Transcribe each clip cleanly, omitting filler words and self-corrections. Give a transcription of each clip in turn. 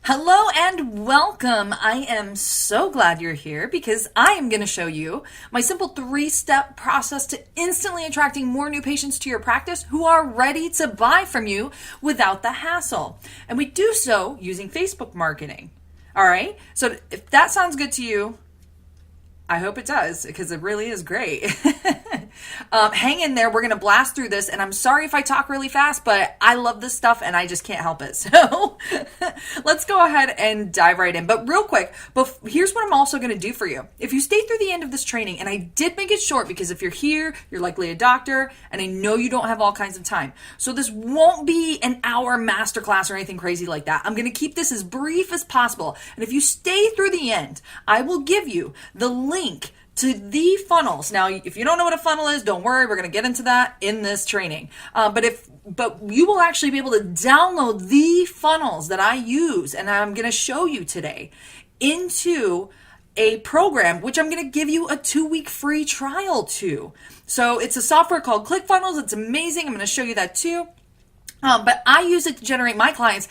Hello and welcome. I am so glad you're here because I am going to show you my simple 3-step process to instantly attracting more new patients to your practice who are ready to buy from you without the hassle. And we do so using Facebook marketing. All right. So if that sounds good to you, I hope it does because it really is great. Hang in there. We're going to blast through this. And I'm sorry if I talk really fast, but I love this stuff and I just can't help it. So let's go ahead and dive right in. But real quick, here's what I'm also going to do for you. If you stay through the end of this training, and I did make it short because if you're here, you're likely a doctor, and I know you don't have all kinds of time. So this won't be an hour masterclass or anything crazy like that. I'm going to keep this as brief as possible. And if you stay through the end, I will give you the link to the funnels. Now, if you don't know what a funnel is, don't worry. We're going to get into that in this training. But you will actually be able to download the funnels that I use and I'm going to show you today into a program, which I'm going to give you a 2-week free trial to. So it's a software called ClickFunnels. It's amazing. I'm going to show you that too. But I use it to generate my clients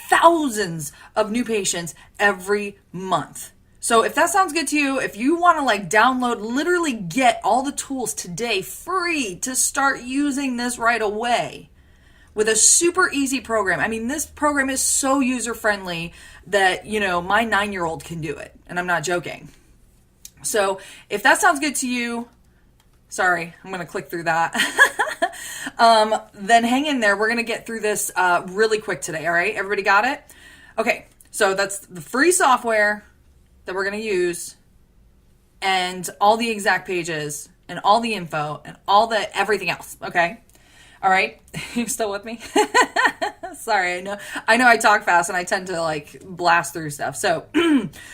thousands of new patients every month. So if that sounds good to you, if you want to download, literally get all the tools today free to start using this right away with a super easy program. I mean, this program is so user-friendly that, my 9-year-old can do it. And I'm not joking. So if that sounds good to you, sorry, I'm going to click through that. Then hang in there. We're going to get through this really quick today. All right. Everybody got it? Okay. So that's the free software that we're going to use and all the exact pages and all the info and all the everything else. Okay. All right. You still with me? Sorry. I know I talk fast and I tend to blast through stuff. So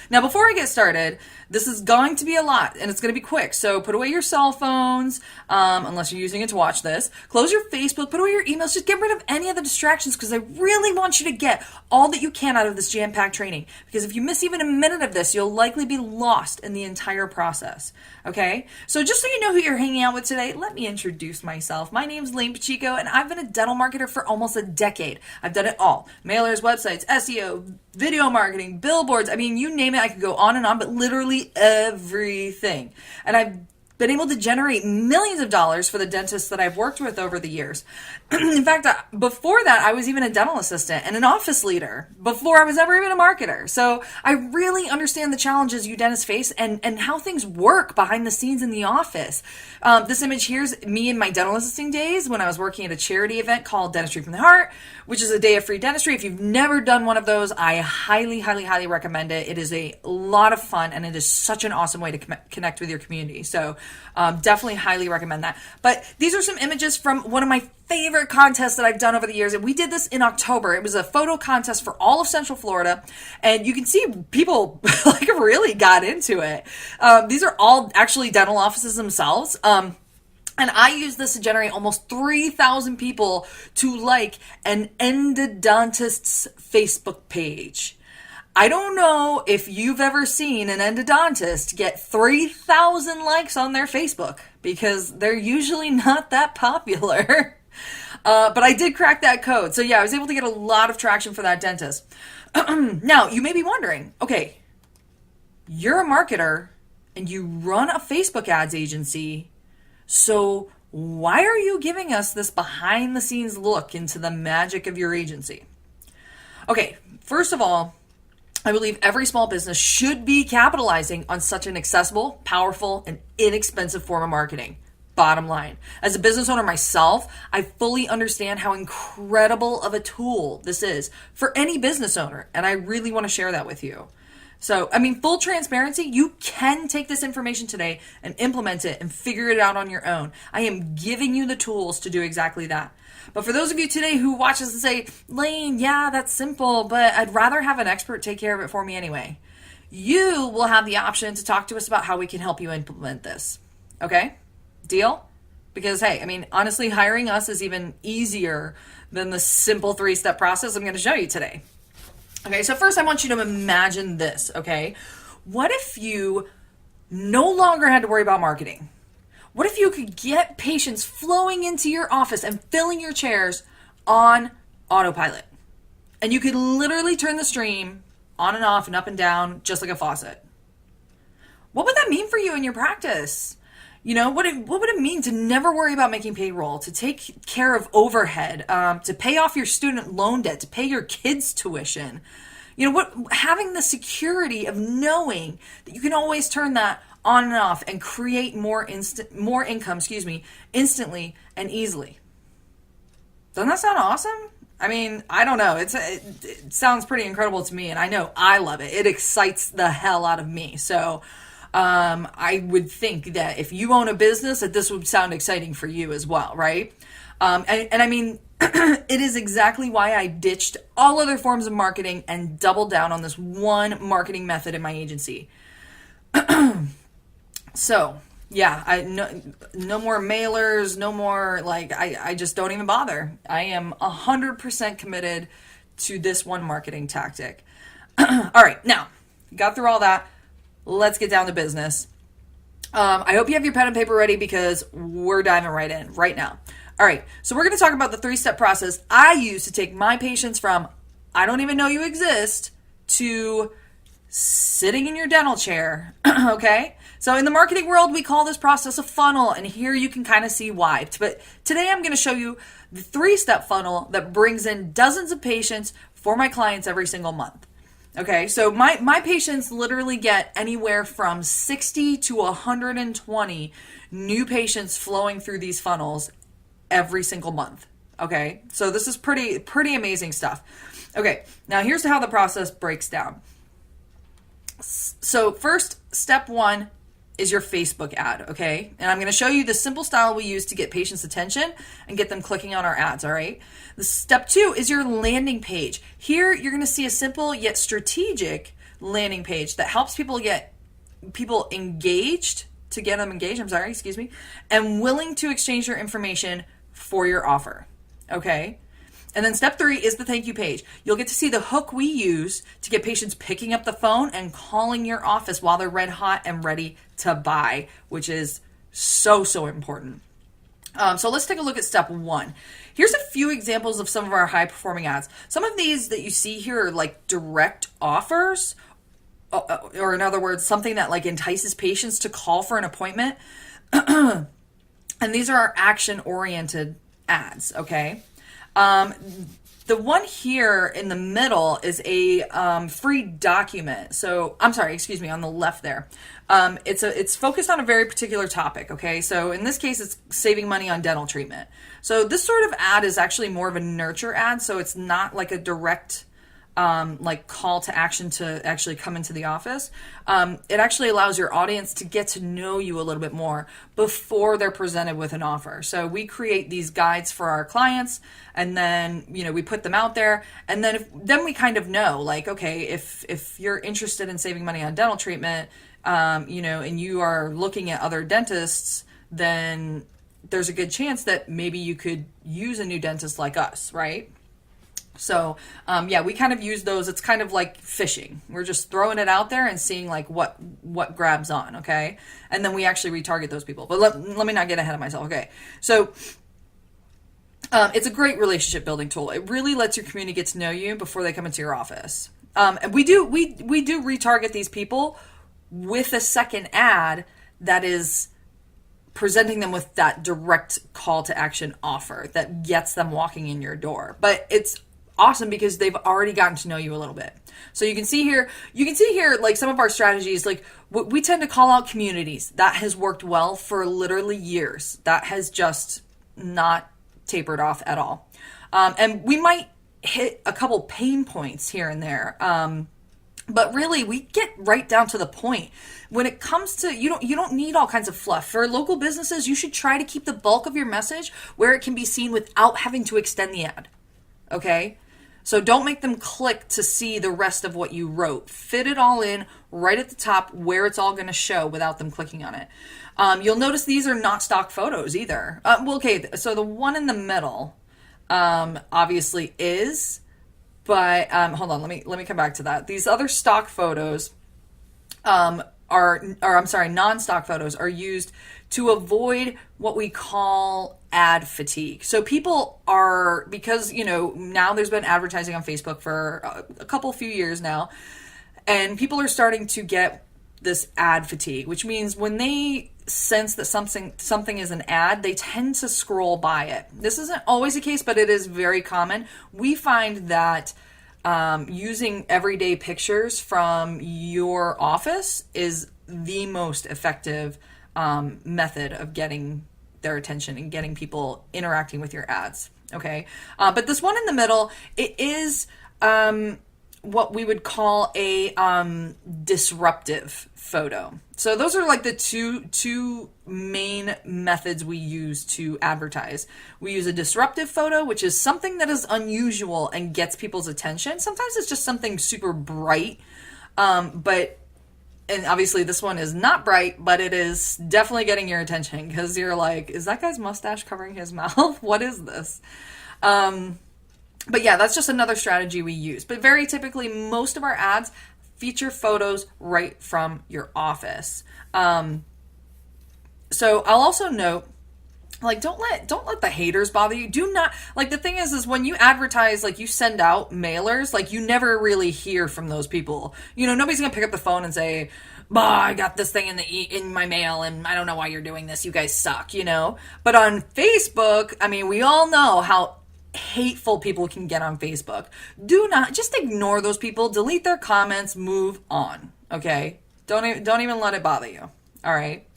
now before I get started, this is going to be a lot and it's going to be quick. So put away your cell phones, unless you're using it to watch this. Close your Facebook, put away your emails. Just get rid of any of the distractions because I really want you to get all that you can out of this jam-packed training. Because if you miss even a minute of this, you'll likely be lost in the entire process. Okay? So just so you know who you're hanging out with today, let me introduce myself. My name's Lane Pacheco and I've been a dental marketer for almost a decade. I've done it all. Mailers, websites, SEO, video marketing, billboards. I mean, you name it, I could go on and on, but literally everything. And I've been able to generate millions of dollars for the dentists that I've worked with over the years. In fact, before that, I was even a dental assistant and an office leader before I was ever even a marketer. So I really understand the challenges you dentists face and how things work behind the scenes in the office. This image here's me in my dental assisting days when I was working at a charity event called Dentistry from the Heart, which is a day of free dentistry. If you've never done one of those, I highly, highly, highly recommend it. It is a lot of fun and it is such an awesome way to connect with your community. So definitely highly recommend that. But these are some images from one of my favorite contests that I've done over the years. And we did this in October. It was a photo contest for all of Central Florida. And you can see people really got into it. These are all actually dental offices themselves. And I used this to generate almost 3,000 people to like an endodontist's Facebook page. I don't know if you've ever seen an endodontist get 3,000 likes on their Facebook because they're usually not that popular. But I did crack that code. So yeah, I was able to get a lot of traction for that dentist. Now, you may be wondering, okay, you're a marketer and you run a Facebook ads agency. So why are you giving us this behind the scenes look into the magic of your agency? Okay, first of all, I believe every small business should be capitalizing on such an accessible, powerful, and inexpensive form of marketing. Bottom line. As a business owner myself, I fully understand how incredible of a tool this is for any business owner, and I really want to share that with you. So, full transparency, you can take this information today and implement it and figure it out on your own. I am giving you the tools to do exactly that. But for those of you today who watch this and say, Lane, yeah, that's simple, but I'd rather have an expert take care of it for me anyway. You will have the option to talk to us about how we can help you implement this. Okay? Deal? Because, hey, honestly, hiring us is even easier than the simple 3-step process I'm going to show you today. Okay, so first I want you to imagine this, okay? What if you no longer had to worry about marketing? What if you could get patients flowing into your office and filling your chairs on autopilot? And you could literally turn the stream on and off and up and down just like a faucet. What would that mean for you in your practice? What would it mean to never worry about making payroll, to take care of overhead, to pay off your student loan debt, to pay your kids' tuition? Having the security of knowing that you can always turn that on and off and create more income, instantly and easily. Doesn't that sound awesome? I mean, I don't know. It sounds pretty incredible to me, and I know I love it. It excites the hell out of me. So I would think that if you own a business, that this would sound exciting for you as well, right? And I mean, it is exactly why I ditched all other forms of marketing and doubled down on this one marketing method in my agency. So, yeah, no more mailers, no more, I just don't even bother. I am 100% committed to this one marketing tactic. All right, now, got through all that. Let's get down to business. I hope you have your pen and paper ready because we're diving right in right now. All right, so we're going to talk about the 3-step process I use to take my patients from I don't even know you exist to sitting in your dental chair, okay? So in the marketing world, we call this process a funnel, and here you can kind of see why. But today I'm going to show you the 3-step funnel that brings in dozens of patients for my clients every single month. Okay, so my patients literally get anywhere from 60 to 120 new patients flowing through these funnels every single month. Okay, so this is pretty amazing stuff. Okay, now here's how the process breaks down. So first, step 1 is your Facebook ad, okay? And I'm going to show you the simple style we use to get patients' attention and get them clicking on our ads, all right? The step 2 is your landing page. Here, you're going to see a simple yet strategic landing page that helps people get people engaged, and willing to exchange their information for your offer, okay? And then step 3 is the thank you page. You'll get to see the hook we use to get patients picking up the phone and calling your office while they're red hot and ready to buy, which is so important. So let's take a look at step 1. Here's a few examples of some of our high performing ads. Some of these that you see here are like direct offers, or in other words, something that like entices patients to call for an appointment. And these are our action oriented ads, okay? The one here in the middle is a free document. So on the left there. It's focused on a very particular topic, okay? So in this case, it's saving money on dental treatment. So this sort of ad is actually more of a nurture ad, so it's not like a direct call to action to actually come into the office. It actually allows your audience to get to know you a little bit more before they're presented with an offer. So we create these guides for our clients, and then we put them out there, and then we kind of know, like, okay, if you're interested in saving money on dental treatment, and you are looking at other dentists, then there's a good chance that maybe you could use a new dentist like us, right? So, we kind of use those. It's kind of like fishing. We're just throwing it out there and seeing like what grabs on, okay? And then we actually retarget those people. But let me not get ahead of myself, okay? So, it's a great relationship building tool. It really lets your community get to know you before they come into your office. And we do retarget these people with a second ad that is presenting them with that direct call to action offer that gets them walking in your door. But it's awesome because they've already gotten to know you a little bit. So you can see here like some of our strategies, like we tend to call out communities. That has worked well for literally years. That has just not tapered off at all. And we might hit a couple pain points here and there. But really, we get right down to the point. When it comes to, you don't need all kinds of fluff. For local businesses, you should try to keep the bulk of your message where it can be seen without having to extend the ad. Okay? So don't make them click to see the rest of what you wrote. Fit it all in right at the top where it's all going to show without them clicking on it. You'll notice these are not stock photos either. So the one in the middle obviously is, but hold on, let me come back to that. These other stock photos non-stock photos are used to avoid what we call ad fatigue. So people are, because, now there's been advertising on Facebook for a few years now, and people are starting to get this ad fatigue, which means when they sense that something is an ad, they tend to scroll by it. This isn't always the case, but it is very common. We find that using everyday pictures from your office is the most effective method of getting their attention and getting people interacting with your ads. Okay. But this one in the middle, it is what we would call a disruptive photo. So those are like the two main methods we use to advertise. We use a disruptive photo, which is something that is unusual and gets people's attention. Sometimes it's just something super bright, and obviously this one is not bright, but it is definitely getting your attention because you're like, is that guy's mustache covering his mouth? What is this? But yeah, that's just another strategy we use. But very typically, most of our ads feature photos right from your office. So I'll also note, like, don't let the haters bother you. Do not, like, the thing is when you advertise, like, you send out mailers, like, you never really hear from those people. Nobody's gonna pick up the phone and say, "Bah, I got this thing in my mail, and I don't know why you're doing this. You guys suck," But on Facebook, I mean, we all know how hateful people can get on Facebook. Do not, just ignore those people, delete their comments, move on. Okay? Don't even let it bother you. All right?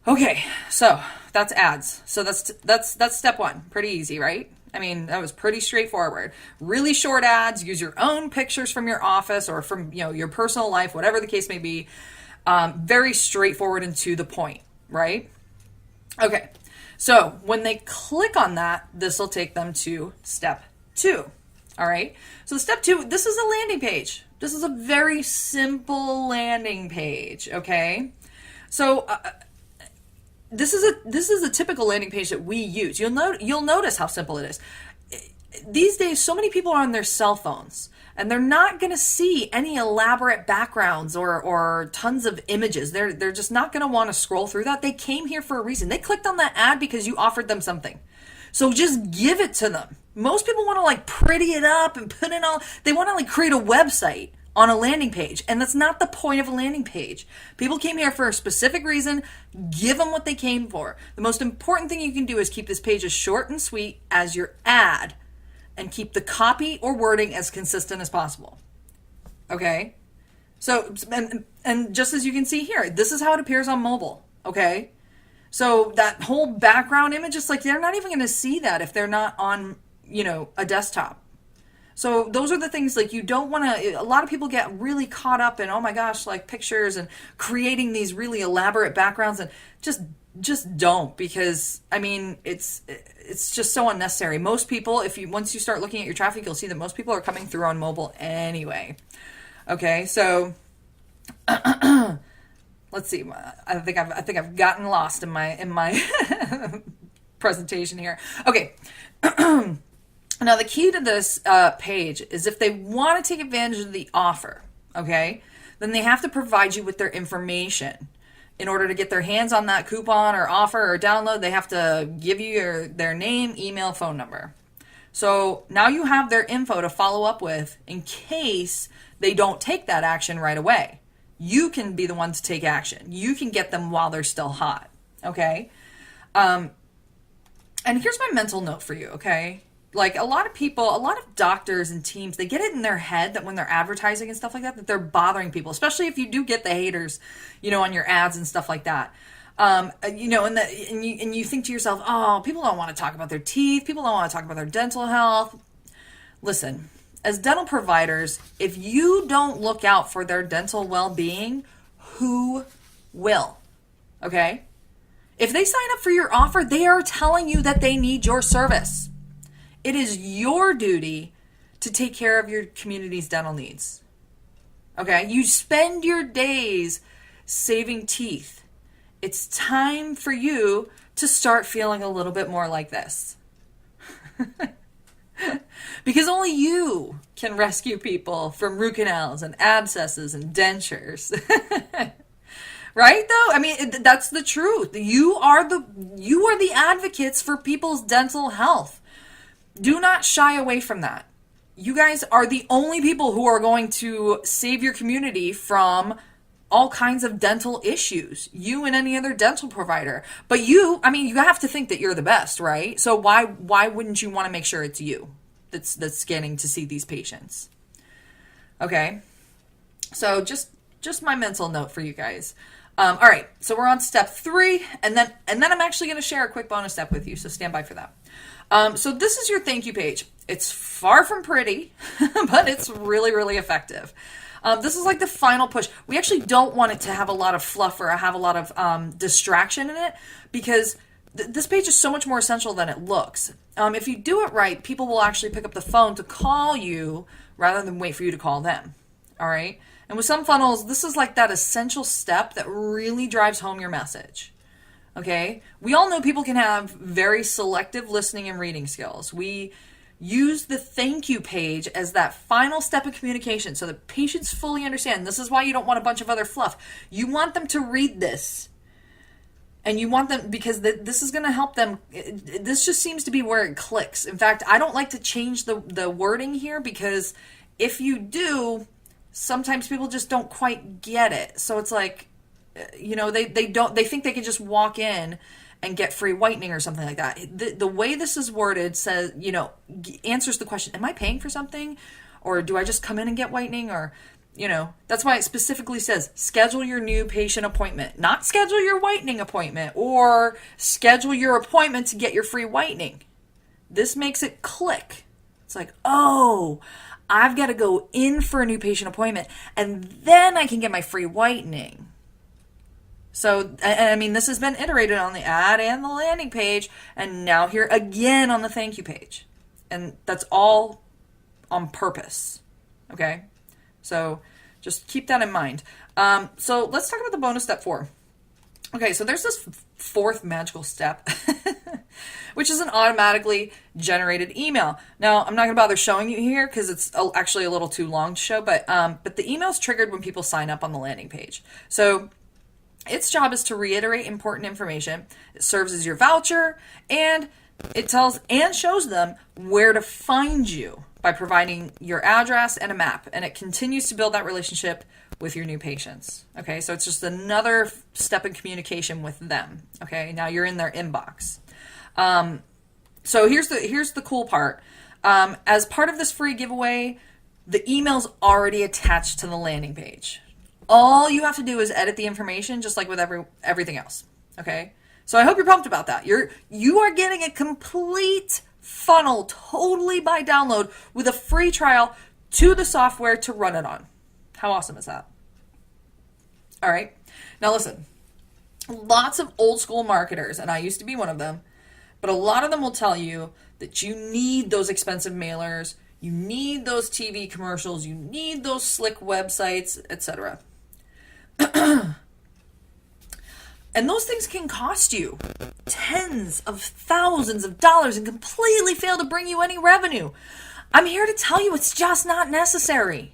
Okay, so that's ads. So that's step one. Pretty easy, right? I mean, that was pretty straightforward. Really short ads, use your own pictures from your office or from, your personal life, whatever the case may be. Very straightforward and to the point, right? Okay. So when they click on that, this will take them to step 2. All right. So step 2, this is a landing page. This is a very simple landing page. Okay. So this is a typical landing page that we use. You'll notice how simple it is. These days, so many people are on their cell phones, and they're not going to see any elaborate backgrounds or tons of images. They're just not going to want to scroll through that. They came here for a reason. They clicked on that ad because you offered them something. So just give it to them. Most people want to like pretty it up and put in all, they want to like create a website on a landing page. And that's not the point of a landing page. People came here for a specific reason. Give them what they came for. The most important thing you can do is keep this page as short and sweet as your ad, and keep the copy or wording as consistent as possible. Okay? So, and just as you can see here, this is how it appears on mobile. Okay? So that whole background image, is like, they're not even going to see that if they're not on, a desktop. So those are the things, like, you don't want to, a lot of people get really caught up in, oh my gosh, like pictures and creating these really elaborate backgrounds, and just don't, because I mean, it's just so unnecessary. Most people, once you start looking at your traffic, you'll see that most people are coming through on mobile anyway. Okay, so let's see. I think I've gotten lost in my presentation here. Okay. Now the key to this page is, if they want to take advantage of the offer, okay, then they have to provide you with their information. In order to get their hands on that coupon or offer or download, they have to give you their name, email, phone number. So now you have their info to follow up with in case they don't take that action right away. You can be the one to take action. You can get them while they're still hot. Okay? And here's my mental note for you, okay? Like, a lot of doctors and teams, they get it in their head that when they're advertising and stuff like that they're bothering people, especially if you do get the haters, on your ads and stuff like that. And you think to yourself, oh, people don't want to talk about their teeth. People don't want to talk about their dental health. Listen, as dental providers, if you don't look out for their dental well-being, who will? Okay? If they sign up for your offer, they are telling you that they need your service. It is your duty to take care of your community's dental needs. Okay? You spend your days saving teeth. It's time for you to start feeling a little bit more like this. Because only you can rescue people from root canals and abscesses and dentures. Right though? I mean, that's the truth. You are the advocates for people's dental health. Do not shy away from that. You guys are the only people who are going to save your community from all kinds of dental issues. You and any other dental provider. But you, I mean, you have to think that you're the best, right? So why wouldn't you want to make sure it's you that's getting to see these patients? Okay? So just my mental note for you guys. All right, so we're on step 3, and then I'm actually going to share a quick bonus step with you, so stand by for that. So this is your thank you page. It's far from pretty, but it's really, really effective. This is like the final push. We actually don't want it to have a lot of fluff or have a lot of distraction in it, because this page is so much more essential than it looks. If you do it right, people will actually pick up the phone to call you rather than wait for you to call them. All right? And with some funnels, this is like that essential step that really drives home your message. Okay? We all know people can have very selective listening and reading skills. We use the thank you page as that final step of communication so that patients fully understand. This is why you don't want a bunch of other fluff. You want them to read this. And you want them, because this is going to help them. This just seems to be where it clicks. In fact, I don't like to change the wording here, because if you do, sometimes people just don't quite get it. So it's like, they think they can just walk in and get free whitening or something like that. The way this is worded says, answers the question, am I paying for something? Or do I just come in and get whitening? Or, that's why it specifically says schedule your new patient appointment, not schedule your whitening appointment or schedule your appointment to get your free whitening. This makes it click. It's like, oh, I've got to go in for a new patient appointment and then I can get my free whitening. So, I mean, this has been iterated on the ad and the landing page, and now here again on the thank you page. And that's all on purpose. Okay? So, just keep that in mind. So, let's talk about the bonus step 4. Okay, so there's this 4th magical step, which is an automatically generated email. Now, I'm not going to bother showing you here because it's actually a little too long to show, but the email's triggered when people sign up on the landing page. So, its job is to reiterate important information. It serves as your voucher, and it tells and shows them where to find you by providing your address and a map. And it continues to build that relationship with your new patients. Okay, so it's just another step in communication with them. Okay, now you're in their inbox. So here's the cool part. As part of this free giveaway, the email's already attached to the landing page. All you have to do is edit the information, just like with everything else. Okay? So I hope you're pumped about that. You are getting a complete funnel totally by download with a free trial to the software to run it on. How awesome is that? All right. Now listen, lots of old school marketers, and I used to be one of them, but a lot of them will tell you that you need those expensive mailers, you need those TV commercials, you need those slick websites, etc. And those things can cost you tens of thousands of dollars and completely fail to bring you any revenue. I'm here to tell you it's just not necessary.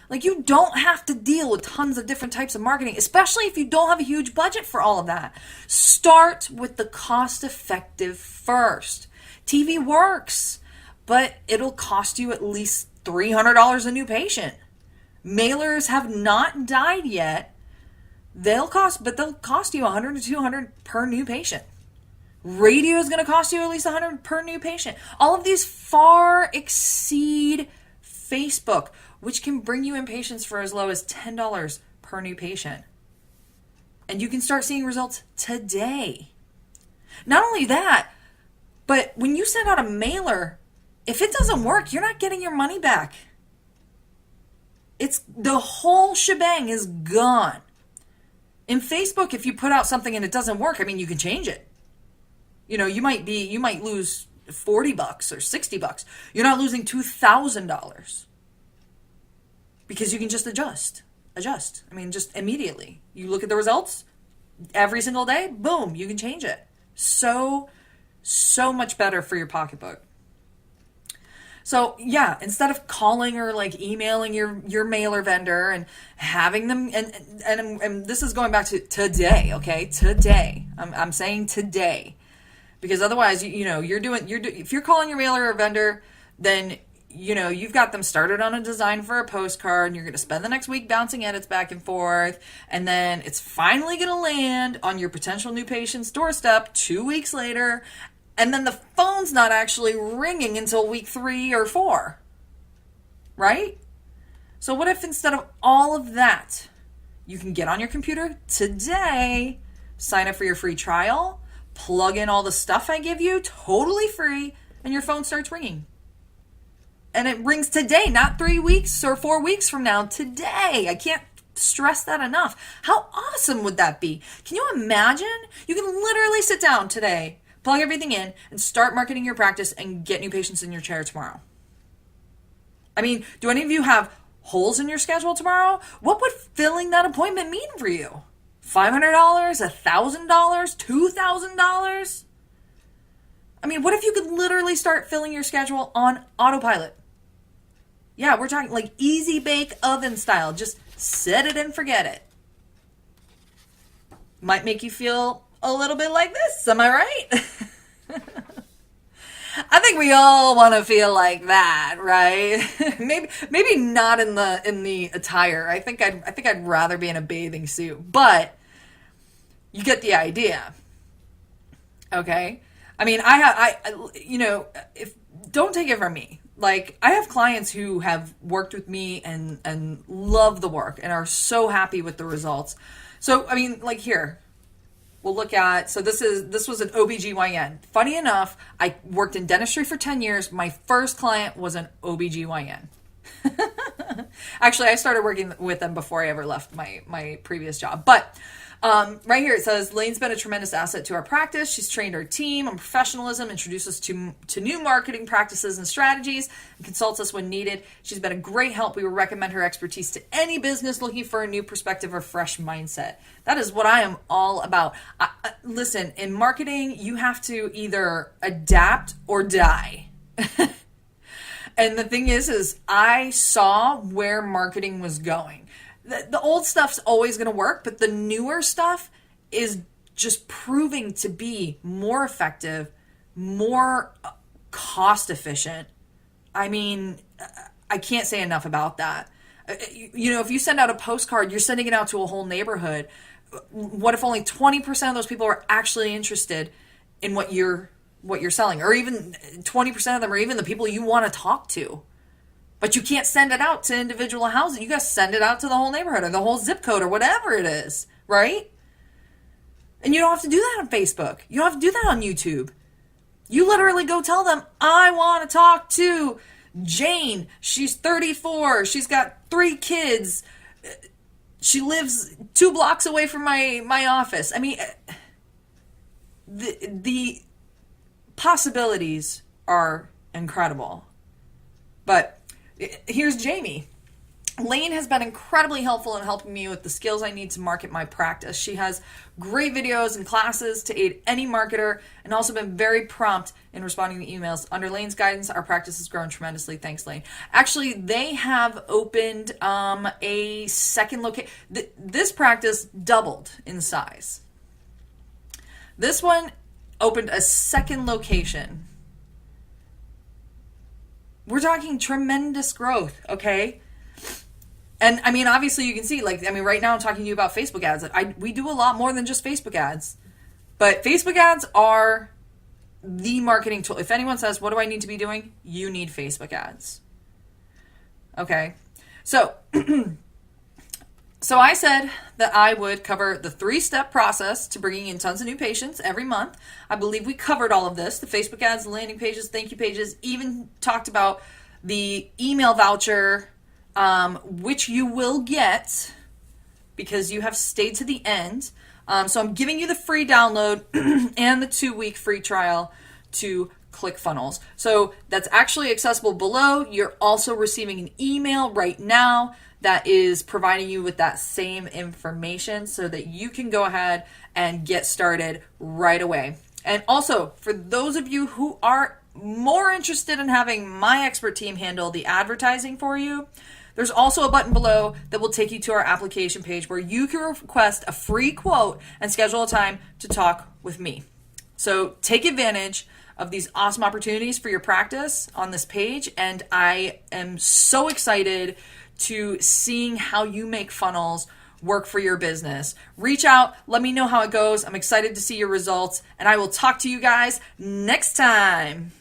Like, you don't have to deal with tons of different types of marketing, especially if you don't have a huge budget for all of that. Start with the cost-effective first. TV works, but it'll cost you at least $300 a new patient. Mailers have not died yet. They'll cost you $100 to $200 per new patient. Radio is going to cost you at least $100 per new patient. All of these far exceed Facebook, which can bring you in patients for as low as $10 per new patient. And you can start seeing results today. Not only that, but when you send out a mailer, if it doesn't work, you're not getting your money back. It's the whole shebang is gone. In Facebook, if you put out something and it doesn't work, I mean, you can change it. You might lose $40 or $60. You're not losing $2,000 because you can just adjust. I mean, just immediately. You look at the results every single day, boom, you can change it. So much better for your pocketbook. So yeah, instead of calling or like emailing your mailer vendor and having them, and this is going back to today, okay? Today. I'm saying today. Because otherwise, if you're calling your mailer or vendor, then you've got them started on a design for a postcard, and you're going to spend the next week bouncing edits back and forth, and then it's finally going to land on your potential new patient's doorstep 2 weeks later, and then the phone's not actually ringing until week 3 or 4, right? So what if instead of all of that, you can get on your computer today, sign up for your free trial, plug in all the stuff I give you, totally free, and your phone starts ringing. And it rings today, not 3 weeks or 4 weeks from now, today. I can't stress that enough. How awesome would that be? Can you imagine? You can literally sit down today, plug everything in, and start marketing your practice and get new patients in your chair tomorrow. I mean, do any of you have holes in your schedule tomorrow? What would filling that appointment mean for you? $500, $1,000, $2,000? I mean, what if you could literally start filling your schedule on autopilot? Yeah, we're talking like easy bake oven style. Just set it and forget it. Might make you feel a little bit like this. Am I right? I think we all want to feel like that, right? maybe not in the attire. I think I'd rather be in a bathing suit, but you get the idea. Okay? I mean, if don't take it from me. Like, I have clients who have worked with me and love the work and are so happy with the results. So, I mean, like here, we'll look at, so this was an OBGYN. Funny enough, I worked in dentistry for 10 years. My first client was an OBGYN. Actually, I started working with them before I ever left my previous job. But right here it says, Lane's been a tremendous asset to our practice. She's trained our team on professionalism, introduced us to new marketing practices and strategies, and consults us when needed. She's been a great help. We would recommend her expertise to any business looking for a new perspective or fresh mindset. That is what I am all about. Listen, in marketing, you have to either adapt or die. And the thing is I saw where marketing was going. The old stuff's always going to work, but the newer stuff is just proving to be more effective, more cost efficient. I mean, I can't say enough about that. If you send out a postcard, you're sending it out to a whole neighborhood. What if only 20% of those people are actually interested in what you're selling? Or even 20% of them are even the people you want to talk to. But you can't send it out to individual houses. You got to send it out to the whole neighborhood or the whole zip code or whatever it is, right? And you don't have to do that on Facebook. You don't have to do that on YouTube. You literally go tell them, I want to talk to Jane. She's 34. She's got 3 kids. She lives 2 blocks away from my office. I mean, the possibilities are incredible. But here's Jamie. Lane has been incredibly helpful in helping me with the skills I need to market my practice. She has great videos and classes to aid any marketer and also been very prompt in responding to emails. Under Lane's guidance, our practice has grown tremendously. Thanks, Lane. Actually, they have opened a second location. This practice doubled in size. This one opened a second location. We're talking tremendous growth, okay? And I mean, obviously you can see, right now I'm talking to you about Facebook ads. We do a lot more than just Facebook ads. But Facebook ads are the marketing tool. If anyone says, what do I need to be doing? You need Facebook ads. Okay? So, so I said that I would cover the 3-step process to bringing in tons of new patients every month. I believe we covered all of this. The Facebook ads, the landing pages, thank you pages, even talked about the email voucher, which you will get because you have stayed to the end. So I'm giving you the free download and the 2-week free trial to ClickFunnels. So that's actually accessible below. You're also receiving an email right now that is providing you with that same information so that you can go ahead and get started right away. And also, for those of you who are more interested in having my expert team handle the advertising for you, there's also a button below that will take you to our application page where you can request a free quote and schedule a time to talk with me. So take advantage of these awesome opportunities for your practice on this page, and I am so excited to seeing how you make funnels work for your business. Reach out, let me know how it goes. I'm excited to see your results, and I will talk to you guys next time.